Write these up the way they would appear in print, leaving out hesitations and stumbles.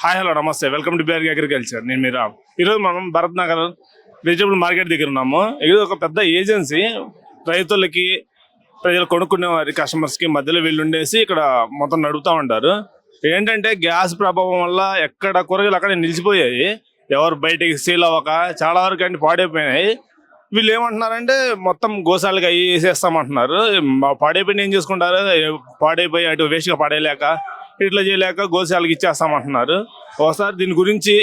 Hi hello నమస్తే welcome to BR agriculture. నేను మీరు ఈరోజు మనం భరత్ నగర్ వెజిటబుల్ మార్కెట్ దగ్గర ఉన్నాము. ఇది ఒక పెద్ద ఏజెన్సీ. రైతులకి ప్రజలు కొనుక్కునే వారి కస్టమర్స్కి మధ్యలో వీళ్ళు ఉండేసి ఇక్కడ మొత్తం నడుపుతూ ఉంటారు. ఏంటంటే గ్యాస్ ప్రభావం వల్ల ఎక్కడ కూరగాయలు అక్కడ నిలిచిపోయాయి. ఎవరు బయటికి సేల్ అవ్వక చాలా వరకు అన్ని పాడైపోయినాయి. వీళ్ళు ఏమంటున్నారంటే మొత్తం గోశాలకి అవి వేసేస్తామంటున్నారు. పాడైపోయి ఏం చేసుకుంటారు, పాడైపోయి అటు వేస్ట్గా పడేయలేక ఇట్లా చేయలేక గోశాలకి ఇచ్చేస్తామంటున్నారు. ఒకసారి దీని గురించి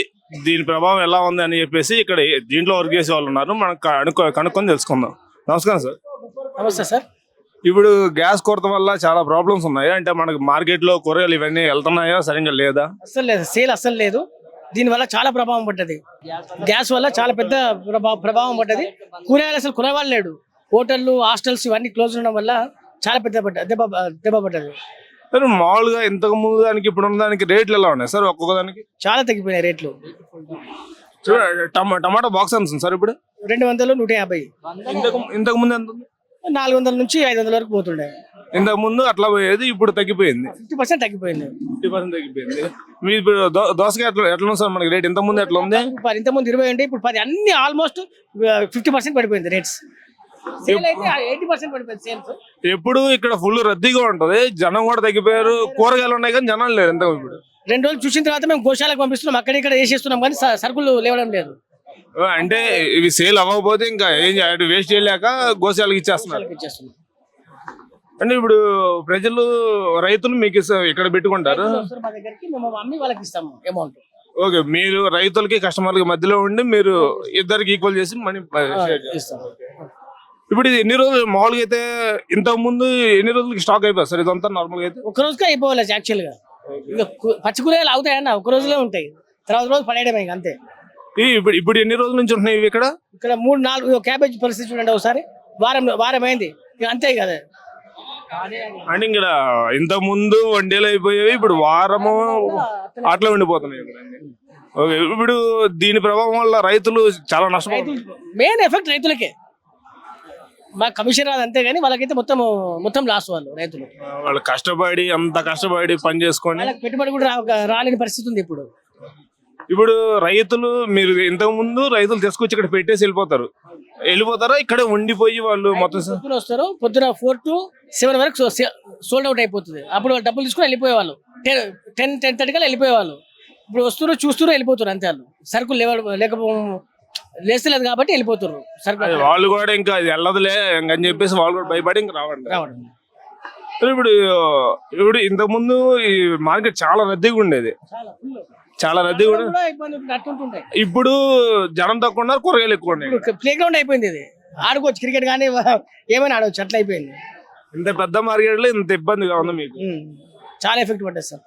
దీని ప్రభావం ఎలా ఉంది అని చెప్పేసి ఇక్కడ దీంట్లో వర్క్ చేసే వాళ్ళు ఉన్నారు. మనం కనుక్కొని తెలుసుకుందాం. నమస్కారం సార్. నమస్తే సార్. ఇప్పుడు గ్యాస్ కొరత వల్ల చాలా ప్రాబ్లమ్స్ ఉన్నాయి. అంటే మనకి మార్కెట్లో కూరగాయలు ఇవన్నీ వెళ్తున్నాయా, సరిగ్గా లేదా? అస్సలు లేదు, సేల్ అస్సలు లేదు. దీనివల్ల చాలా ప్రభావం పడ్డది. గ్యాస్ వల్ల చాలా పెద్ద ప్రభావం పడ్డది. కూరగాయలు అసలు కొనేవాళ్ళు లేడు. హోటళ్ళు, హాస్టల్స్ ఇవన్నీ క్లోజ్ ఉండడం వల్ల చాలా పెద్ద దెబ్బ పడ్డది. సార్ మామూలుగా ఇంతకు ముందు దానికి ఇప్పుడు ఉన్న దానికి రేట్లు ఎలా ఉన్నాయి సార్? ఒక్కొక్క దానికి చాలా తగ్గిపోయినాయి రేట్లు. టమాటా బాక్స్ ఎంత ఉంది సార్ ఇప్పుడు? 200, 150. ఇంతకు ముందు ఎంత ఉంది? 400 నుంచి 500 వరకు పోతుండే. ఇంతకు ముందు అట్లా పోయేది, ఇప్పుడు తగ్గిపోయింది. 50% తగ్గిపోయింది. 50% తగ్గిపోయింది. మీ ఇప్పుడు దోసకాయ ఎట్లా ఉంది సార్ మనకి రేట్? ఇంతకు ముందు ఎట్లా ఉంది? ఇంతకుముందు 20 ఉండే, ఇప్పుడు 10. అన్ని ఆల్మోస్ట్ 50% పడిపోయింది రేట్స్. సేల్ అయితే 80% పడిపోయింది సేల్స్. ఎప్పుడు ఇక్కడ ఫుల్ రద్దీగా ఉంటది, జనం కూడా తగ్గిపోయారు. కూరగాయలు ఉన్నాయి కానీ జనం లేదు. ఎంత ఇప్పుడు 2 రోజులు చూసిన తర్వాత మేము గోశాలకు పంపిస్తున్నాం, అక్కడ వేసేస్తున్నాం, కానీ సరుకులు లేవడం లేదు. అంటే ఇవి సేల్ అవ్వకపోతే ఇంకా ఏం వేస్ట్ చేయలేక గోశాలకు ఇచ్చేస్తున్నారు. అంటే ఇప్పుడు ప్రజలు, రైతులు మీకు ఇక్కడ పెట్టుకుంటారు. మా దగ్గరికి మేము అమ్మి వాళ్ళకి ఇస్తాము అమౌంట్. ఓకే, మీరు రైతులకి కస్టమర్లకి మధ్యలో ఉండి మీరు ఇద్దరికి ఈక్వల్ చేసి మనీ ఇస్తాం. ఇప్పుడు ఇది ఎన్ని రోజులు మామూలుగా అయితే? ఇంతకు ముందు ఎన్ని రోజులకి స్టాక్ అయిపోతుంది సార్ ఇదంతా? నార్మల్గా అయితే ఒక రోజుకే అయిపోవాలి యాక్చువల్ గా. పచ్చి కూరగాయలు అవుతాయన్న ఒక రోజులే ఉంటాయి, తర్వాత రోజు పడేయడమే అంతే. ఇప్పుడు ఎన్ని రోజుల నుంచి ఉంటున్నాయి ఇవి ఇక్కడ? 3-4 క్యాబేజ్ పరిస్థితి చూడండి. ఒకసారి వారం అయింది అంతే కదా. అంటే ఇక్కడ ఇంతకు ముందు వన్డేలు అయిపోయేవి, ఇప్పుడు వారము అట్లా ఉండిపోతున్నాయి. ఓకే, ఇప్పుడు దీని ప్రభావం వల్ల రైతులు చాలా నష్టపోతారు. మెయిన్ ఎఫెక్ట్ రైతులకే. మాకు కమిషన్ రాదు అంతే, కానీ వాళ్ళకైతే మొత్తం లాస్. రైతులు వాళ్ళు కష్టపడి అంత కష్టపడి పని చేసుకొని పెట్టుబడి కూడా రాలేని పరిస్థితి ఉంది ఇప్పుడు. ఇప్పుడు రైతులు, మీరు ఇంతకు ముందు రైతులు తీసుకొచ్చి ఇక్కడ పెట్టేసి వెళ్ళిపోతారా? ఇక్కడ ఉండిపోయి వాళ్ళు మొత్తం పొద్దున వస్తారు, పొద్దున 4 to 7 వరకు సోల్డ్ అవుట్ అయిపోతుంది. అప్పుడు వాళ్ళు డబ్బులు తీసుకుని వెళ్ళిపోయేవాళ్ళు. 10-10:30 కల్లా వెళ్ళిపోయేవాళ్ళు. ఇప్పుడు వస్తున్నారు, చూస్తున్నారు, వెళ్ళిపోతారు అంతే. వాళ్ళు సరుకులు లేస్తలేదు కాబట్టి వెళ్ళిపోతారు. వాళ్ళు కూడా ఇంకా వెళ్ళదులే అని చెప్పేసి వాళ్ళు కూడా భయపడి ఇంకా రావడం. ఇప్పుడు ఇంతకు ముందు ఈ మార్కెట్ చాలా రద్దీగా ఉండేది, చాలా రద్దీగా ఉండేది. ఇప్పుడు జనం తక్కువ ఉన్నారు, కూరగాయలు ఎక్కువ ఉన్నాయి. ప్లే గ్రౌండ్ అయిపోయింది. ఇది ఆడుకోవచ్చు, క్రికెట్ కానీ ఏమైనా ఆడవచ్చు, అట్లా అయిపోయింది. ఇంత పెద్ద మార్కెట్ లో ఇంత ఇబ్బందిగా ఉంది మీకు? చాలా ఎఫెక్ట్ పడ్డది సార్.